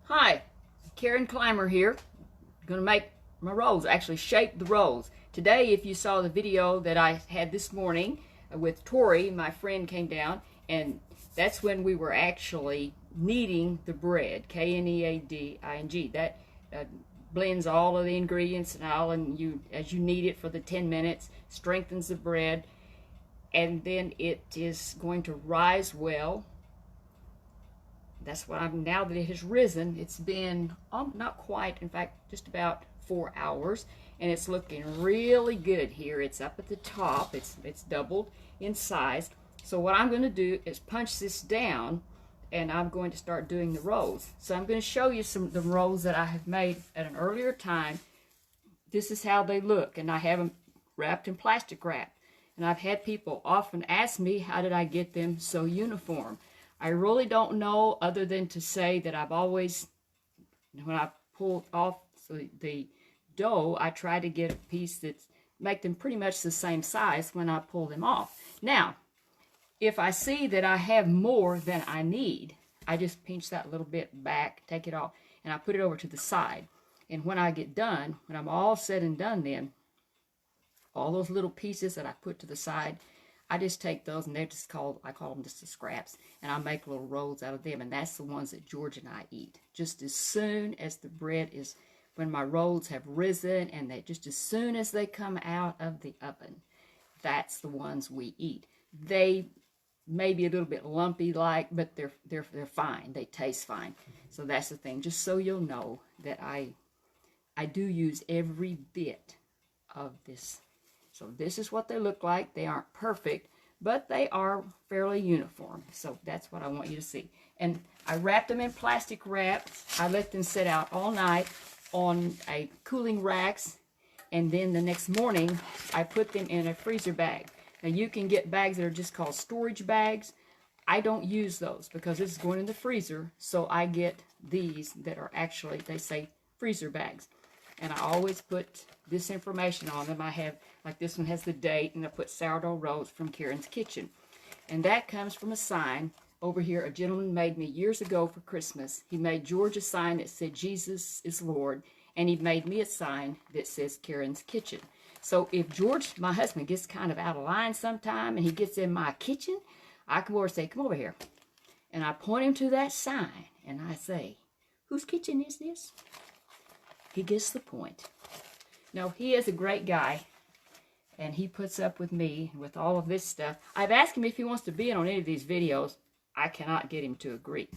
Hi, Karen Clymer here. Going to make my rolls, actually shape the rolls. Today, if you saw the video that I had this morning with Tori, my friend came down, and that's when we were actually kneading the bread, Kneading. That blends all of the ingredients and all, and as you knead it for the 10 minutes, strengthens the bread, and then it is going to rise well. That's what now that it has risen, it's been not quite, in fact, just about 4 hours, and it's looking really good here. It's up at the top. It's doubled in size. So what I'm going to do is punch this down, and I'm going to start doing the rolls. So I'm going to show you some of the rolls that I have made at an earlier time. This is how they look, and I have them wrapped in plastic wrap. And I've had people often ask me, how did I get them so uniform? I really don't know, other than to say that I've always, when I pull off the dough, I try to get a piece that's, make them pretty much the same size when I pull them off. Now, if I see that I have more than I need, I just pinch that little bit back, take it off, and I put it over to the side. And when I get done, when I'm all said and done then, all those little pieces that I put to the side, I just take those, and they're just I call them just the scraps, and I make little rolls out of them, and that's the ones that George and I eat. Just as soon as the bread is, when my rolls have risen, and just as soon as they come out of the oven, that's the ones we eat. They may be a little bit lumpy but they're fine. They taste fine. So that's the thing. Just so you'll know that I do use every bit of this. So this is what they look like. They aren't perfect, but they are fairly uniform. So that's what I want you to see. And I wrapped them in plastic wrap. I let them sit out all night on a cooling racks, and then the next morning I put them in a freezer bag. Now you can get bags that are just called storage bags. I don't use those because this is going in the freezer, so I get these that are actually, they say freezer bags. And I always put this information on them. I have, like this one has the date, and I put sourdough rolls from Karen's Kitchen. And that comes from a sign over here a gentleman made me years ago for Christmas. He made George a sign that said Jesus is Lord, and he made me a sign that says Karen's Kitchen. So if George, my husband, gets kind of out of line sometime and he gets in my kitchen, I come over and say, come over here. And I point him to that sign, and I say, whose kitchen is this? He gets the point. Now, he is a great guy, and he puts up with me with all of this stuff. I've asked him if he wants to be in on any of these videos. I cannot get him to agree.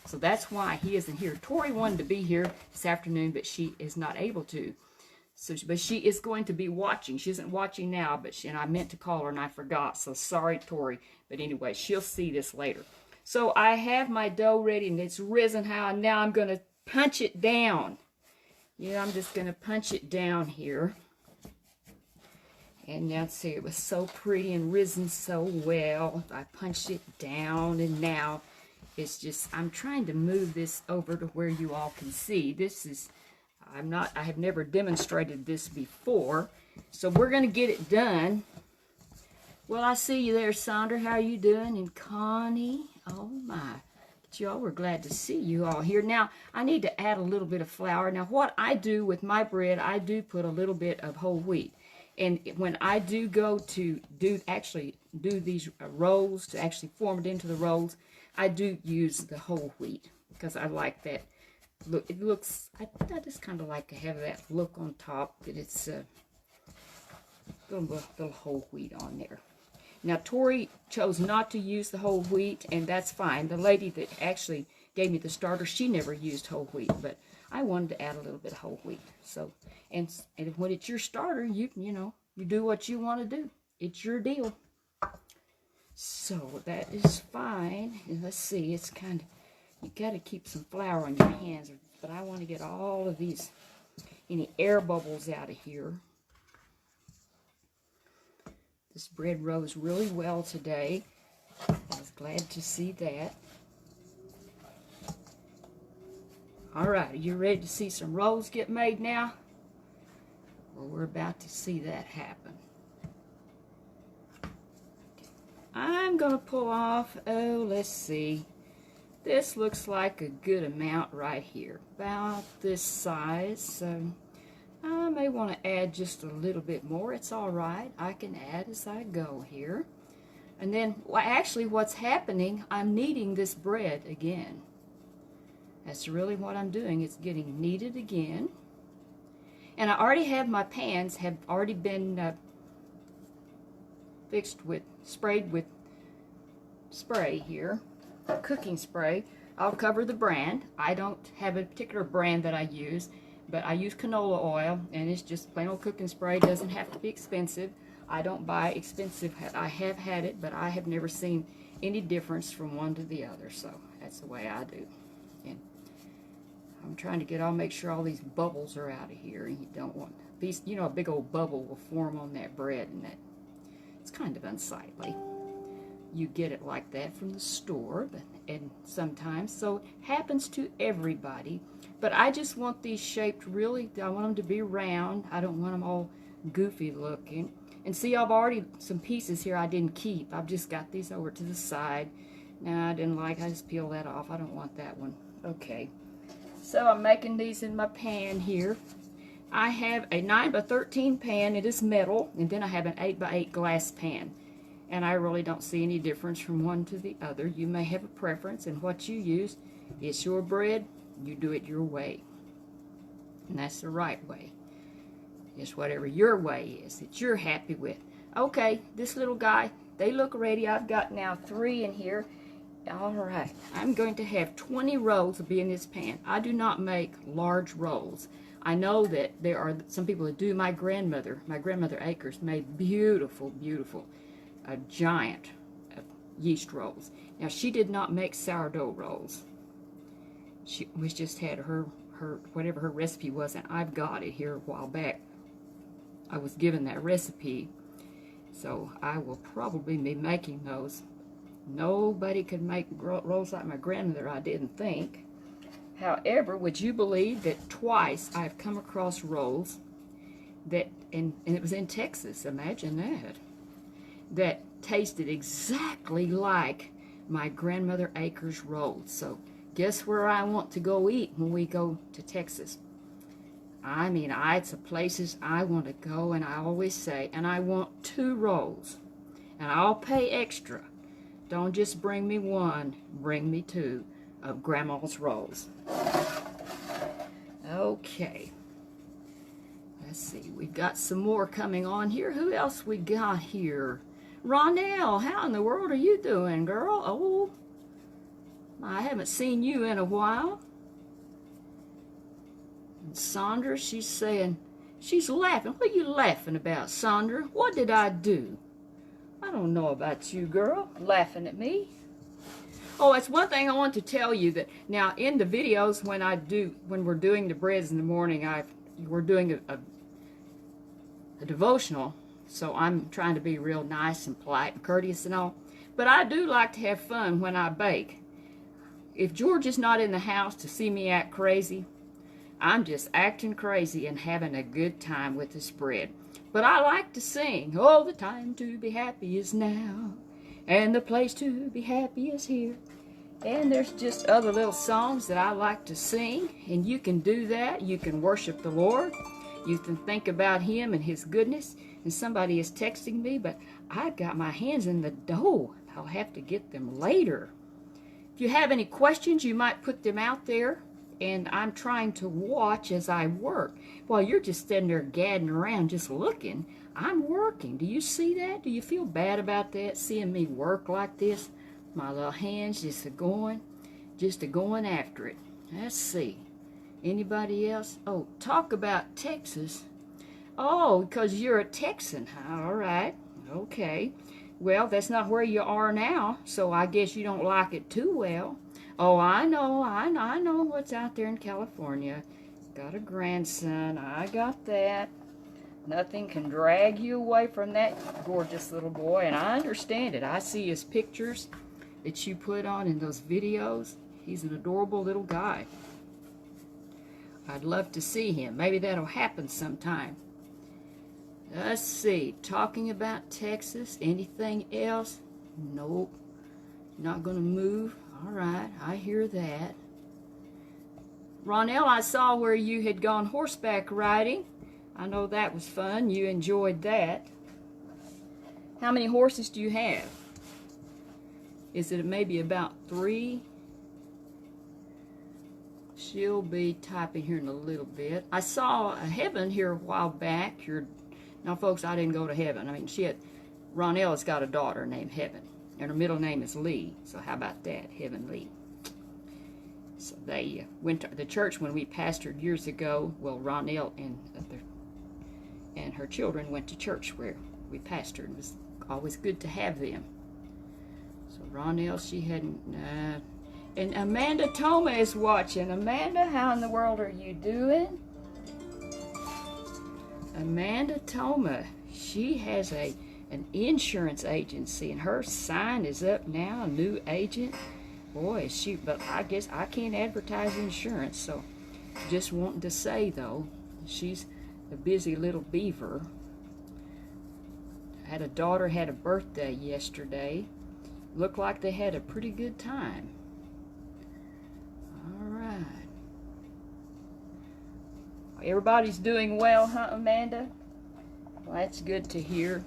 So that's why he isn't here. Tori wanted to be here this afternoon, but she is not able to. But she is going to be watching. She isn't watching now, and I meant to call her, and I forgot. So sorry, Tori. But anyway, she'll see this later. So I have my dough ready, and it's risen high. Now I'm going to punch it down. Yeah, I'm just going to punch it down here. And now, see, it was so pretty and risen so well. I punched it down, and now it's just, I'm trying to move this over to where you all can see. This is, I have never demonstrated this before. So we're going to get it done. Well, I see you there, Sandra. How are you doing? And Connie. Oh, my. Y'all, we're glad to see you all here. Now, I need to add a little bit of flour. Now, what I do with my bread, I do put a little bit of whole wheat. And when I do go to actually do these rolls, to actually form it into the rolls, I do use the whole wheat because I like that look. It looks, I just kind of like to have that look on top, that it's a little whole wheat on there. Now, Tori chose not to use the whole wheat, and that's fine. The lady that actually gave me the starter, she never used whole wheat, but I wanted to add a little bit of whole wheat. So, and when it's your starter, you do what you want to do. It's your deal. So that is fine. And let's see, it's kind of, you got to keep some flour on your hands, but I want to get all of these, any air bubbles out of here. This bread rose really well today. I was glad to see that. All right, are you ready to see some rolls get made now? Well, we're about to see that happen. I'm going to pull off, let's see, this looks like a good amount right here, about this size. So I may want to add just a little bit more. It's all right. I can add as I go here. And then, well, actually what's happening, I'm kneading this bread again. That's really what I'm doing. It's getting kneaded again. And I already have my pans have already been sprayed with spray here, cooking spray. I'll cover the brand. I don't have a particular brand that I use, but I use canola oil, and it's just plain old cooking spray. It doesn't have to be expensive. I don't buy expensive. I have had it, but I have never seen any difference from one to the other, so that's the way I do. And I'm trying to make sure all these bubbles are out of here, and you don't want these, you know, a big old bubble will form on that bread, and that it's kind of unsightly. You get it like that from the store, and sometimes, so it happens to everybody. But I just want these shaped really, I want them to be round. I don't want them all goofy looking. And see, I've already, some pieces here I didn't keep. I've just got these over to the side. Now, I just peel that off. I don't want that one. Okay. So I'm making these in my pan here. I have a 9 by 13 pan. It is metal. And then I have an 8 by 8 glass pan. And I really don't see any difference from one to the other. You may have a preference, and what you use, it's your bread. You do it your way. And that's the right way. It's whatever your way is that you're happy with. Okay, this little guy, they look ready. I've got now 3 in here. All right, I'm going to have 20 rolls to be in this pan. I do not make large rolls. I know that there are some people that do. My grandmother Akers, made beautiful, beautiful, giant yeast rolls. Now, she did not make sourdough rolls. She was just had her whatever her recipe was, and I've got it here a while back. I was given that recipe, so I will probably be making those. Nobody could make rolls like my grandmother, I didn't think. However, would you believe that twice I've come across rolls that, and it was in Texas, imagine that tasted exactly like my grandmother Akers rolls. So guess where I want to go eat when we go to Texas? I mean, it's the places I want to go, and I always say, and I want 2 rolls, and I'll pay extra. Don't just bring me 1, bring me 2 of Grandma's rolls. Okay. Let's see, we've got some more coming on here. Who else we got here? Rondell, how in the world are you doing, girl? Oh, I haven't seen you in a while. And Sandra, she's saying, she's laughing. What are you laughing about, Sandra? What did I do? I don't know about you, girl, laughing at me. Oh, that's one thing I want to tell you, that now in the videos when we're doing the breads in the morning, we're doing a devotional, so I'm trying to be real nice and polite and courteous and all. But I do like to have fun when I bake. If George is not in the house to see me act crazy, I'm just acting crazy and having a good time with this bread. But I like to sing. Oh, the time to be happy is now, and the place to be happy is here. And there's just other little songs that I like to sing, and you can do that. You can worship the Lord. You can think about Him and His goodness. And somebody is texting me, but I've got my hands in the dough. I'll have to get them later. If you have any questions, you might put them out there. And I'm trying to watch as I work. While you're just sitting there gadding around just looking, I'm working. Do you see that? Do you feel bad about that, seeing me work like this? My little hands just a-going after it. Let's see. Anybody else? Oh, talk about Texas. Oh, because you're a Texan. All right. Okay. Well, that's not where you are now, so I guess you don't like it too well. Oh, I know what's out there in California. Got a grandson. I got that. Nothing can drag you away from that gorgeous little boy, and I understand it. I see his pictures that you put on in those videos. He's an adorable little guy. I'd love to see him. Maybe that'll happen sometime. Let's see. Talking about Texas. Anything else? Nope. Not going to move. All right, I hear that. Ronell, I saw where you had gone horseback riding. I know that was fun. You enjoyed that. How many horses do you have? Is it maybe about 3? She'll be typing here in a little bit. I saw a Heaven here a while back. Now, folks, I didn't go to Heaven. I mean, Ronell has got a daughter named Heaven, and her middle name is Lee. So how about that, Heaven Lee? So they went to the church when we pastored years ago. Well, Ronell and her children went to church where we pastored. It was always good to have them. So Ronell, she hadn't. And Amanda Toma is watching. Amanda, how in the world are you doing? Amanda Toma, she has an insurance agency, and her sign is up now, a new agent. Boy, but I guess I can't advertise insurance, so just wanting to say, though, she's a busy little beaver. I had a daughter had a birthday yesterday. Looked like they had a pretty good time. All right. Everybody's doing well, huh, Amanda? Well, that's good to hear.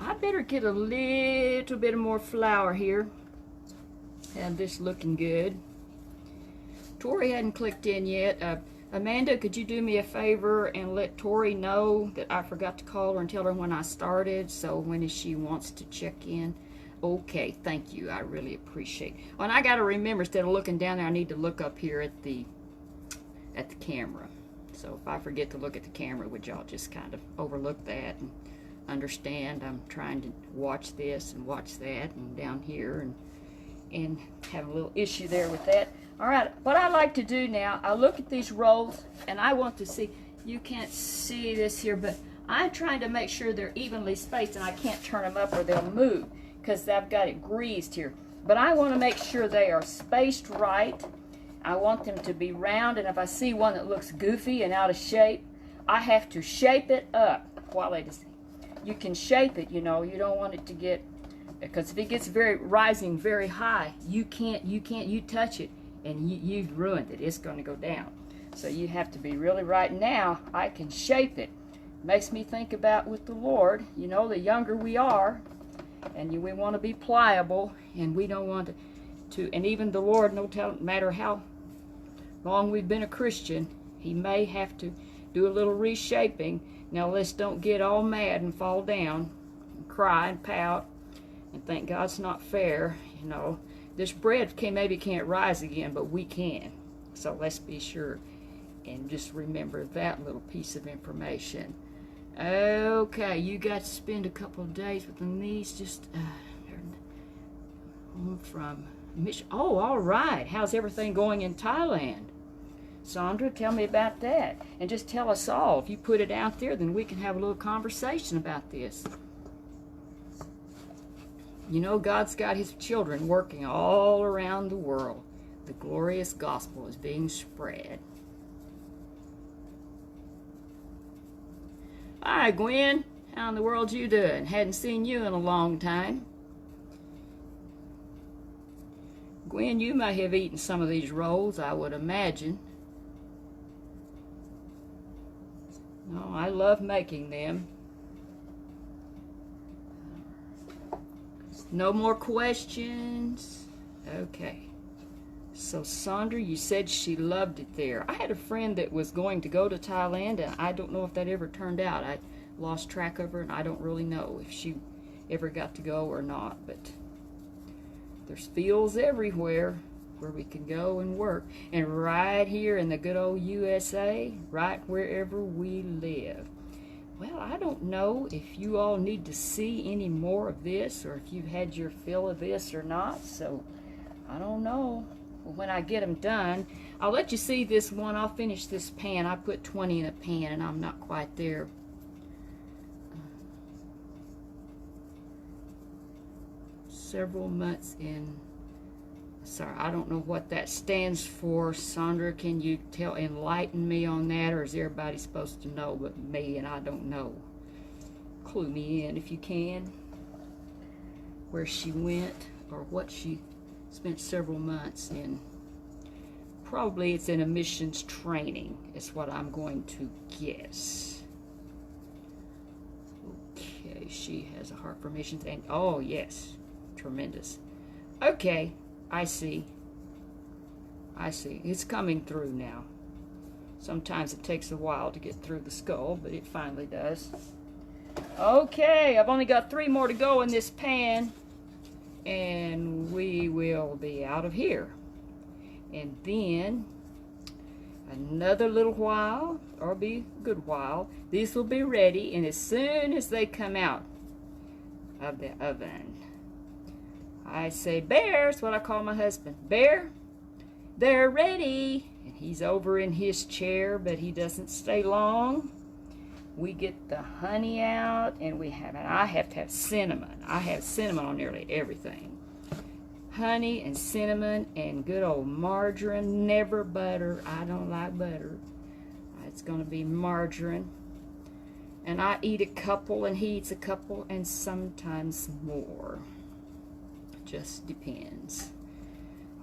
I better get a little bit more flour here. Have this looking good. Tori hadn't clicked in yet. Amanda, could you do me a favor and let Tori know that I forgot to call her and tell her when I started, so when she wants to check in? Okay, thank you. I really appreciate it. Oh, and I got to remember, instead of looking down there, I need to look up here at the camera. So if I forget to look at the camera, would y'all just kind of overlook that and understand I'm trying to watch this and watch that and down here and have a little issue there with that. All right, what I like to do now, I look at these rolls and I want to see, you can't see this here, but I'm trying to make sure they're evenly spaced, and I can't turn them up or they'll move because I've got it greased here. But I want to make sure they are spaced right. I want them to be round, and if I see one that looks goofy and out of shape, I have to shape it up. While you can shape it, you know, you don't want it to get, because if it gets rising very high, you touch it and you've ruined it. It's going to go down. So you have to be really right. Now I can shape it. Makes me think about with the Lord, you know, the younger we are, and we want to be pliable, and we don't want to, and even the Lord, no matter how long we've been a Christian, he may have to do a little reshaping. Now let's don't get all mad and fall down and cry and pout and think God's not fair. You know, this bread maybe can't rise again, but we can. So let's be sure and just remember that little piece of information. Okay, you got to spend a couple of days with the niece, just home from Oh, all right. How's everything going in Thailand? Sandra, tell me about that. And just tell us all. If you put it out there, then we can have a little conversation about this. You know, God's got his children working all around the world. The glorious gospel is being spread. Hi, Gwen. How in the world you doing? Hadn't seen you in a long time. Gwen, you may have eaten some of these rolls, I would imagine. No, I love making them. No more questions? Okay. So, Sandra, you said she loved it there. I had a friend that was going to go to Thailand, and I don't know if that ever turned out. I lost track of her, and I don't really know if she ever got to go or not. But there's fields everywhere where we can go and work. And right here in the good old USA, right wherever we live. Well, I don't know if you all need to see any more of this, or if you've had your fill of this or not. So, I don't know. When I get them done, I'll let you see this one. I'll finish this pan. I put 20 in a pan, and I'm not quite there. Several months in. Sorry, I don't know what that stands for. Sandra, can you enlighten me on that, or is everybody supposed to know but me, and I don't know? Clue me in if you can. Where she went, or what she spent several months in, probably it's in emissions training, is what I'm going to guess. Okay, she has a heart formation thing. Oh, yes, tremendous. Okay, I see. I see. It's coming through now. Sometimes it takes a while to get through the skull, but it finally does. Okay, I've only got 3 more to go in this pan, and we will be out of here. And then another little while, or be a good while, these will be ready, and as soon as they come out of the oven, I say, Bear's what I call my husband. Bear, they're ready. And he's over in his chair, but he doesn't stay long. We get the honey out, and I have to have cinnamon. I have cinnamon on nearly everything. Honey and cinnamon and good old margarine, never butter. I don't like butter. It's going to be margarine. And I eat a couple, and he eats a couple, and sometimes more. Just depends.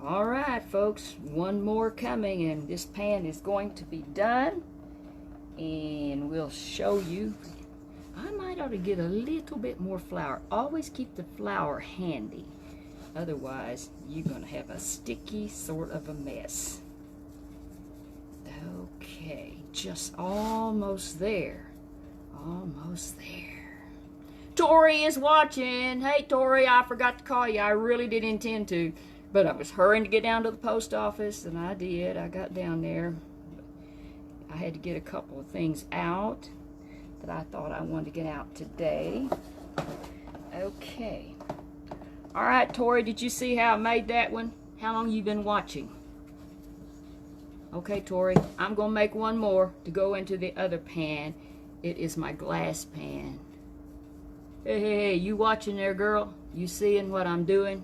All right, folks, 1 more coming, and this pan is going to be done. And we'll show you. I might ought to get a little bit more flour. Always keep the flour handy. Otherwise, you're going to have a sticky sort of a mess. Okay, just almost there. Almost there. Tori is watching. Hey, Tori, I forgot to call you. I really did intend to. But I was hurrying to get down to the post office, and I did. I got down there. I had to get a couple of things out that I thought I wanted to get out today. Okay. All right, Tori, did you see how I made that one? How long you been watching? Okay, Tori, I'm going to make 1 more to go into the other pan. It is my glass pan. Hey, you watching there, girl? You seeing what I'm doing?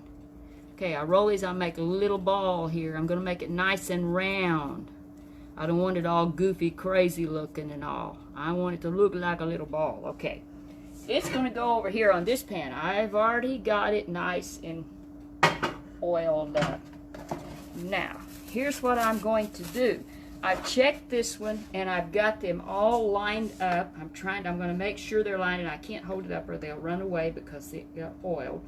Okay, I roll these, I make a little ball here. I'm going to make it nice and round. I don't want it all goofy, crazy looking and all. I want it to look like a little ball. Okay. It's going to go over here on this pan. I've already got it nice and oiled up. Now, here's what I'm going to do. I've checked this one, and I've got them all lined up. I'm going to make sure they're lined, and I can't hold it up or they'll run away because they got oiled.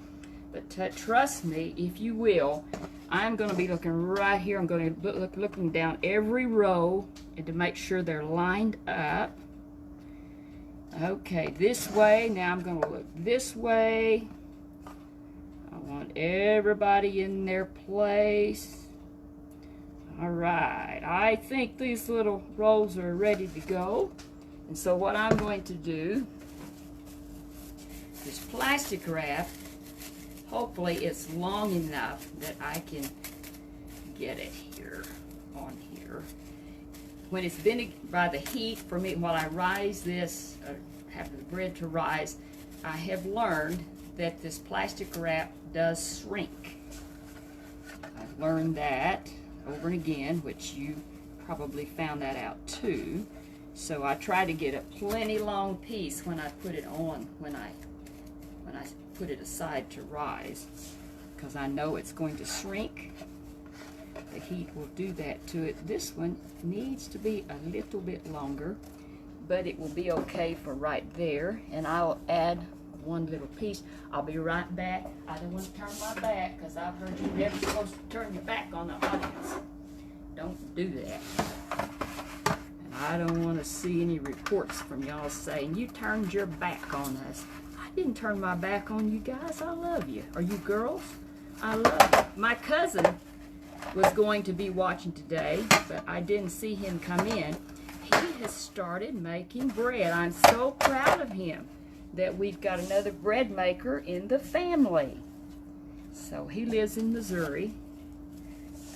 But trust me, if you will, I'm going to be looking right here. I'm going to look looking down every row and to make sure they're lined up. Okay, this way. Now I'm going to look this way. I want everybody in their place. All right, I think these little rolls are ready to go. And so what I'm going to do is plastic wrap. Hopefully it's long enough that I can get it here, on here. When it's been by the heat for me, while I rise this, have the bread to rise, I have learned that this plastic wrap does shrink. I've learned that over and again, which you probably found that out too. So I try to get a plenty long piece when I put it on, when I put it aside to rise, because I know it's going to shrink. The heat will do that to it. This one needs to be a little bit longer, but it will be okay for right there. And I'll add 1 little piece. I'll be right back. I don't want to turn my back, because I've heard you're never supposed to turn your back on the audience. Don't do that. And I don't want to see any reports from y'all saying you turned your back on us. I didn't turn my back on you guys. I love you. Are you girls? I love you. My cousin was going to be watching today, but I didn't see him come in. He has started making bread. I'm so proud of him that we've got another bread maker in the family. So he lives in Missouri,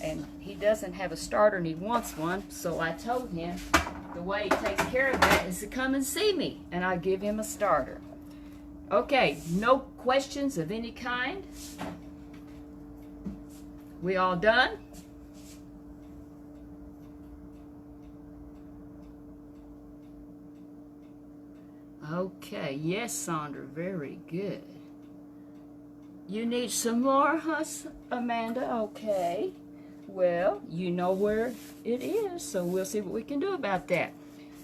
and he doesn't have a starter and he wants one. So I told him the way he takes care of that is to come and see me, and I give him a starter. Okay, no questions of any kind? We all done? Okay, yes, Sandra, very good. You need some more, huh, Amanda? Okay. Well, you know where it is, so we'll see what we can do about that.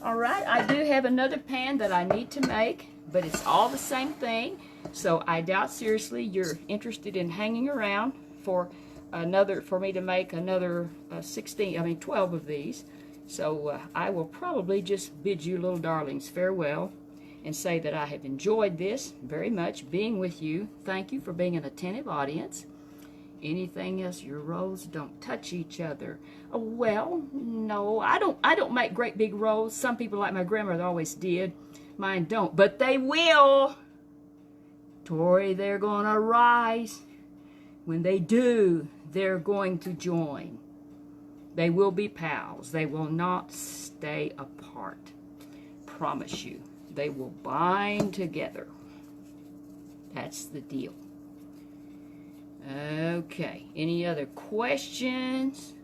All right, I do have another pan that I need to make, but it's all the same thing. So I doubt seriously you're interested in hanging around for me to make another 12 of these. So I will probably just bid you little darlings farewell and say that I have enjoyed this very much, being with you. Thank you for being an attentive audience. Anything else? Your rolls don't touch each other. Oh, well, no, I don't make great big rolls. Some people, like my grandmother, always did. Mine don't, but they will. Tori, they're gonna rise. When they do, they're going to join. They will be pals. They will not stay apart. Promise you. They will bind together. That's the deal. Okay, any other questions?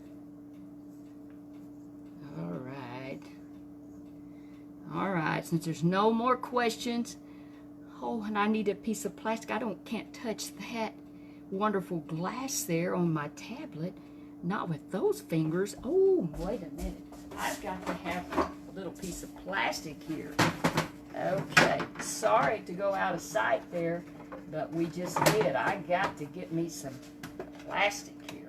All right, since there's no more questions. Oh, and I need a piece of plastic. Can't touch that wonderful glass there on my tablet. Not with those fingers. Oh, wait a minute. I've got to have a little piece of plastic here. Okay, sorry to go out of sight there, but we just did. I got to get me some plastic here.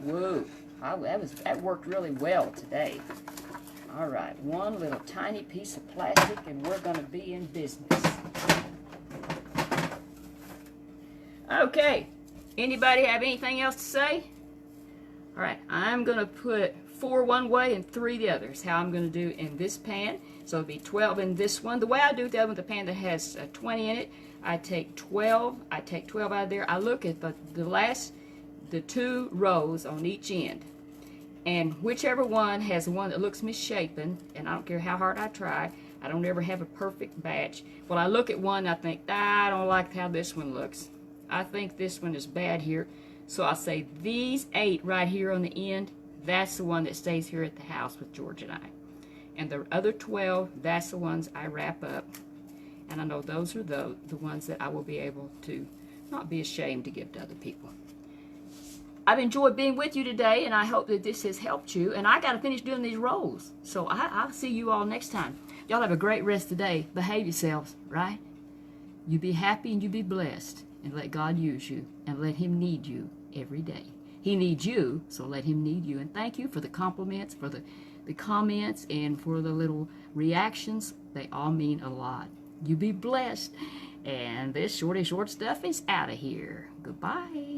Whoa, that worked really well today. All right, one little tiny piece of plastic and we're going to be in business. Okay, anybody have anything else to say? All right, I'm going to put 4 one way and 3 the other. Is how I'm going to do in this pan. So it'll be 12 in this one. The way I do that with the pan that has 20 in it, I take 12 out of there. I look at the 2 rows on each end. And whichever one has the one that looks misshapen, and I don't care how hard I try, I don't ever have a perfect batch. Well, I look at one, I think, I don't like how this one looks. I think this one is bad here. So I'll say these 8 right here on the end, that's the one that stays here at the house with George and I. And the other 12, that's the ones I wrap up. And I know those are the ones that I will be able to not be ashamed to give to other people. I've enjoyed being with you today, and I hope that this has helped you. And I got to finish doing these rolls. So I'll see you all next time. Y'all have a great rest of the day. Behave yourselves, right? You be happy and you be blessed. And let God use you. And let Him need you every day. He needs you, so let Him need you. And thank you for the compliments, for the comments, and for the little reactions. They all mean a lot. You be blessed. And this Shorty Short stuff is out of here. Goodbye.